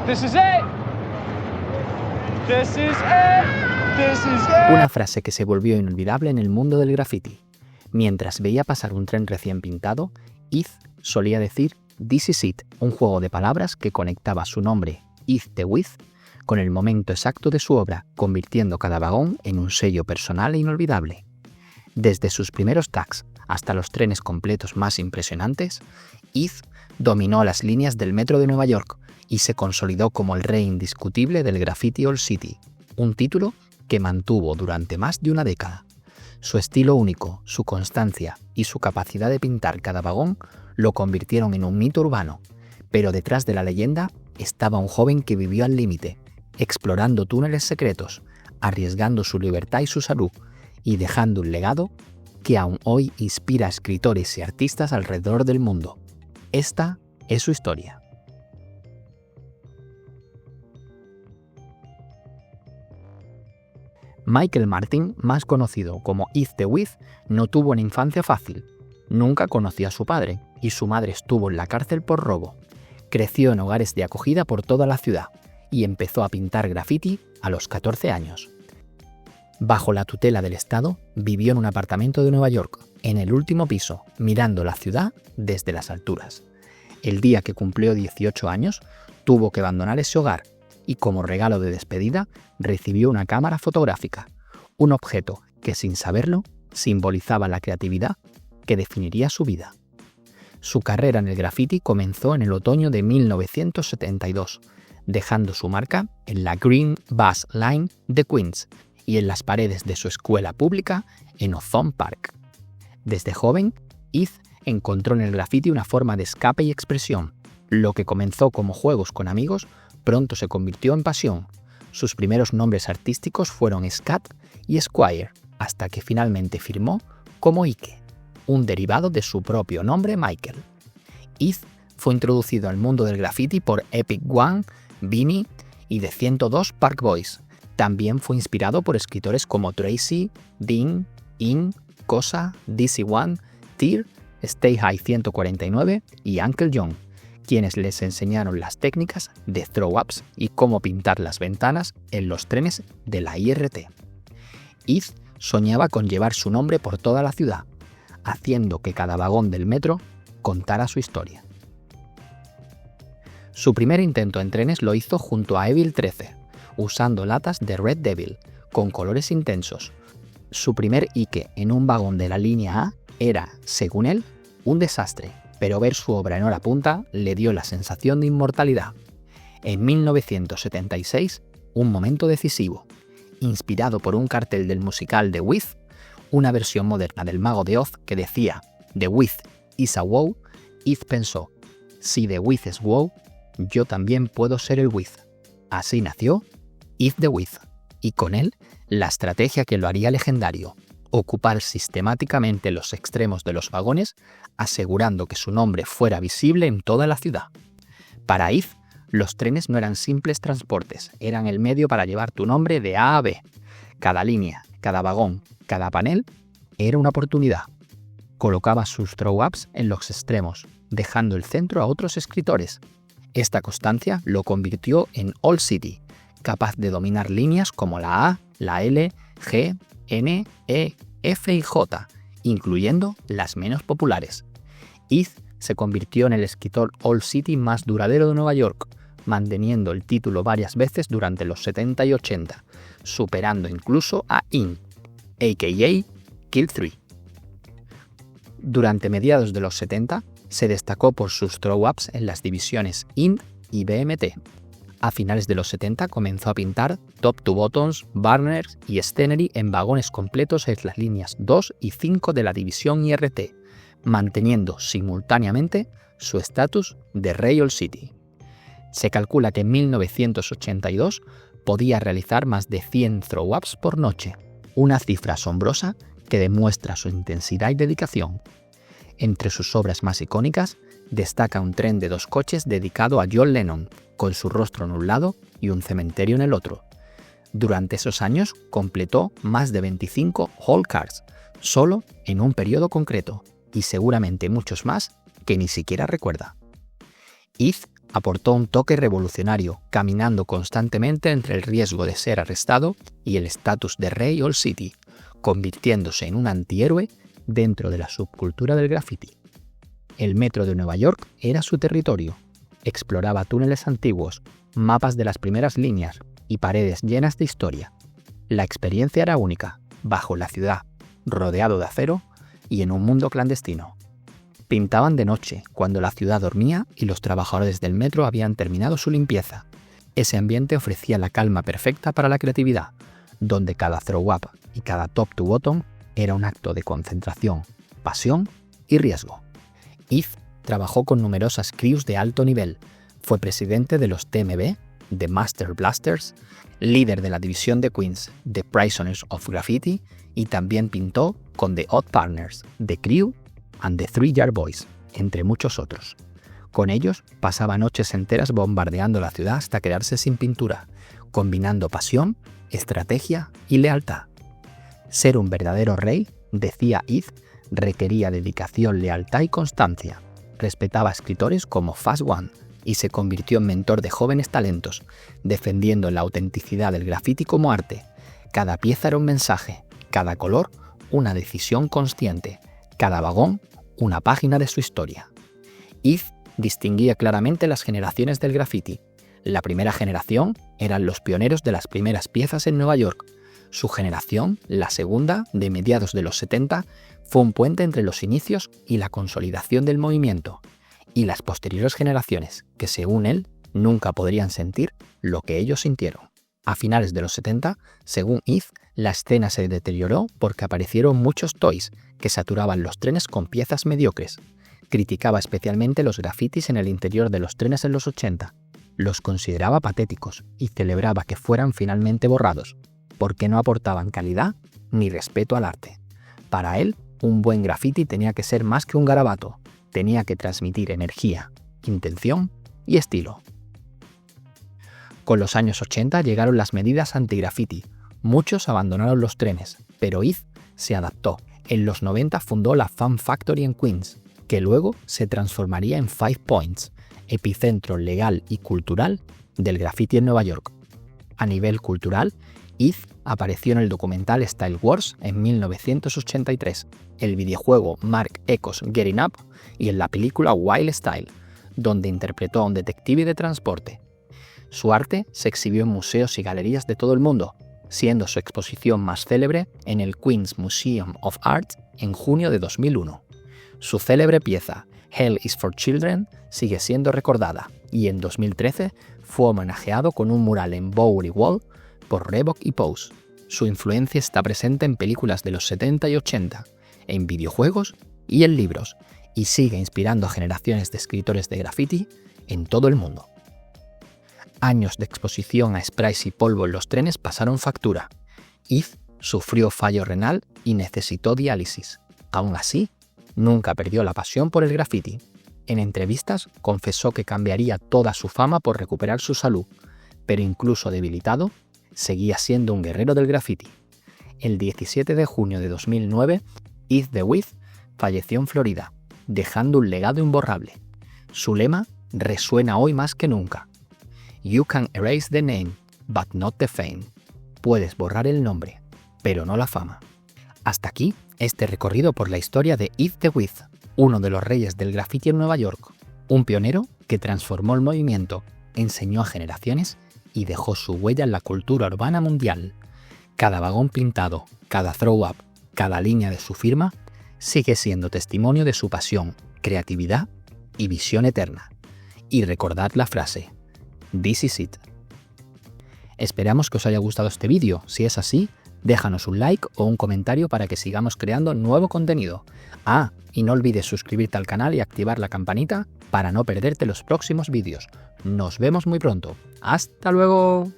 This is it. This is it. This is it. Una frase que se volvió inolvidable en el mundo del graffiti. Mientras veía pasar un tren recién pintado, Heath solía decir "This is it", un juego de palabras que conectaba su nombre, Heath the With, con el momento exacto de su obra, convirtiendo cada vagón en un sello personal e inolvidable. Desde sus primeros tags hasta los trenes completos más impresionantes, Heath dominó las líneas del metro de Nueva York y se consolidó como el rey indiscutible del graffiti Old City, un título que mantuvo durante más de una década. Su estilo único, su constancia y su capacidad de pintar cada vagón lo convirtieron en un mito urbano, pero detrás de la leyenda estaba un joven que vivió al límite, explorando túneles secretos, arriesgando su libertad y su salud, y dejando un legado que aún hoy inspira a escritores y artistas alrededor del mundo. Esta es su historia. Michael Martin, más conocido como Heath the With, no tuvo una infancia fácil. Nunca conoció a su padre y su madre estuvo en la cárcel por robo. Creció en hogares de acogida por toda la ciudad y empezó a pintar graffiti a los 14 años. Bajo la tutela del Estado, vivió en un apartamento de Nueva York, en el último piso, mirando la ciudad desde las alturas. El día que cumplió 18 años, tuvo que abandonar ese hogar y como regalo de despedida recibió una cámara fotográfica, un objeto que sin saberlo simbolizaba la creatividad que definiría su vida. Su carrera en el graffiti comenzó en el otoño de 1972, dejando su marca en la Green Bus Line de Queens y en las paredes de su escuela pública en Ozone Park. Desde joven, Heath encontró en el graffiti una forma de escape y expresión. Lo que comenzó como juegos con amigos pronto se convirtió en pasión. Sus primeros nombres artísticos fueron Scat y Squire, hasta que finalmente firmó como Ike, un derivado de su propio nombre Michael. Heath fue introducido al mundo del graffiti por Epic One, Beanie y The 102 Park Boys. También fue inspirado por escritores como Tracy, Dean, In, Cosa, DC One, Tear, Stay High 149 y Uncle John, quienes les enseñaron las técnicas de throw-ups y cómo pintar las ventanas en los trenes de la IRT. Heath soñaba con llevar su nombre por toda la ciudad, haciendo que cada vagón del metro contara su historia. Su primer intento en trenes lo hizo junto a Evil 13, usando latas de Red Devil, con colores intensos. Su primer Ike en un vagón de la línea A era, según él, un desastre, pero ver su obra en hora punta le dio la sensación de inmortalidad. En 1976, un momento decisivo. Inspirado por un cartel del musical The Wiz, una versión moderna del Mago de Oz que decía "The Wiz is a wow", Heath pensó: si The Wiz es wow, yo también puedo ser el Wiz. Así nació Heath the Wiz, y con él la estrategia que lo haría legendario: ocupar sistemáticamente los extremos de los vagones, asegurando que su nombre fuera visible en toda la ciudad. Para Heath, los trenes no eran simples transportes, eran el medio para llevar tu nombre de A a B. Cada línea, cada vagón, cada panel era una oportunidad. Colocaba sus throw-ups en los extremos, dejando el centro a otros escritores. Esta constancia lo convirtió en Old City, capaz de dominar líneas como la A, la L, G, N, E, F y J, incluyendo las menos populares. Heath se convirtió en el escritor Old City más duradero de Nueva York, manteniendo el título varias veces durante los 70 y 80, superando incluso a In, a.k.a. Kill 3. Durante mediados de los 70, se destacó por sus throw-ups en las divisiones Int y BMT. A finales de los 70 comenzó a pintar top to bottoms, burners y scenery en vagones completos en las líneas 2 y 5 de la división IRT, manteniendo simultáneamente su estatus de Rey Old City. Se calcula que en 1982 podía realizar más de 100 throw-ups por noche, una cifra asombrosa que demuestra su intensidad y dedicación. Entre sus obras más icónicas destaca un tren de 2 coches dedicado a John Lennon, con su rostro en un lado y un cementerio en el otro. Durante esos años completó más de 25 whole cars, solo en un periodo concreto, y seguramente muchos más que ni siquiera recuerda. Heath aportó un toque revolucionario, caminando constantemente entre el riesgo de ser arrestado y el estatus de rey Old City, convirtiéndose en un antihéroe dentro de la subcultura del graffiti. El metro de Nueva York era su territorio. Exploraba túneles antiguos, mapas de las primeras líneas y paredes llenas de historia. La experiencia era única, bajo la ciudad, rodeado de acero y en un mundo clandestino. Pintaban de noche, cuando la ciudad dormía y los trabajadores del metro habían terminado su limpieza. Ese ambiente ofrecía la calma perfecta para la creatividad, donde cada throw-up y cada top-to-bottom era un acto de concentración, pasión y riesgo. Heath trabajó con numerosas crews de alto nivel, fue presidente de los TMB, The Master Blasters, líder de la división de Queens, The Prisoners of Graffiti, y también pintó con The Odd Partners, The Crew and The 3 Yard Boys, entre muchos otros. Con ellos pasaba noches enteras bombardeando la ciudad hasta quedarse sin pintura, combinando pasión, estrategia y lealtad. Ser un verdadero rey, decía Heath, requería dedicación, lealtad y constancia. Respetaba a escritores como Fast One y se convirtió en mentor de jóvenes talentos, defendiendo la autenticidad del graffiti como arte. Cada pieza era un mensaje, cada color una decisión consciente, cada vagón una página de su historia. Heath distinguía claramente las generaciones del graffiti. La primera generación eran los pioneros de las primeras piezas en Nueva York. Su generación, la segunda, de mediados de los 70, fue un puente entre los inicios y la consolidación del movimiento. Y las posteriores generaciones, que según él, nunca podrían sentir lo que ellos sintieron. A finales de los 70, según Heath, la escena se deterioró porque aparecieron muchos toys que saturaban los trenes con piezas mediocres. Criticaba especialmente los grafitis en el interior de los trenes en los 80. Los consideraba patéticos y celebraba que fueran finalmente borrados, porque no aportaban calidad ni respeto al arte. Para él, un buen graffiti tenía que ser más que un garabato, tenía que transmitir energía, intención y estilo. Con los años 80 llegaron las medidas anti-graffiti. Muchos abandonaron los trenes, pero Heath se adaptó. En los 90 fundó la Fun Factory en Queens, que luego se transformaría en Five Points, epicentro legal y cultural del graffiti en Nueva York. A nivel cultural, Heath apareció en el documental Style Wars en 1983, el videojuego Marc Ecos Getting Up y en la película Wild Style, donde interpretó a un detective de transporte. Su arte se exhibió en museos y galerías de todo el mundo, siendo su exposición más célebre en el Queens Museum of Art en junio de 2001. Su célebre pieza, Hell is for Children, sigue siendo recordada y en 2013 fue homenajeado con un mural en Bowery Wall por Reebok y Pose. Su influencia está presente en películas de los 70 y 80, en videojuegos y en libros, y sigue inspirando a generaciones de escritores de graffiti en todo el mundo. Años de exposición a sprays y polvo en los trenes pasaron factura. Heath sufrió fallo renal y necesitó diálisis. Aún así, nunca perdió la pasión por el graffiti. En entrevistas confesó que cambiaría toda su fama por recuperar su salud, pero incluso debilitado, seguía siendo un guerrero del graffiti. El 17 de junio de 2009, Heath the With falleció en Florida, dejando un legado imborrable. Su lema resuena hoy más que nunca. You can erase the name, but not the fame. Puedes borrar el nombre, pero no la fama. Hasta aquí este recorrido por la historia de Heath the With, uno de los reyes del graffiti en Nueva York, un pionero que transformó el movimiento, enseñó a generaciones y dejó su huella en la cultura urbana mundial. Cada vagón pintado, cada throw-up, cada línea de su firma sigue siendo testimonio de su pasión, creatividad y visión eterna. Y recordad la frase: This is it. Esperamos que os haya gustado este vídeo. Si es así, déjanos un like o un comentario para que sigamos creando nuevo contenido. Y no olvides suscribirte al canal y activar la campanita para no perderte los próximos vídeos. Nos vemos muy pronto. ¡Hasta luego!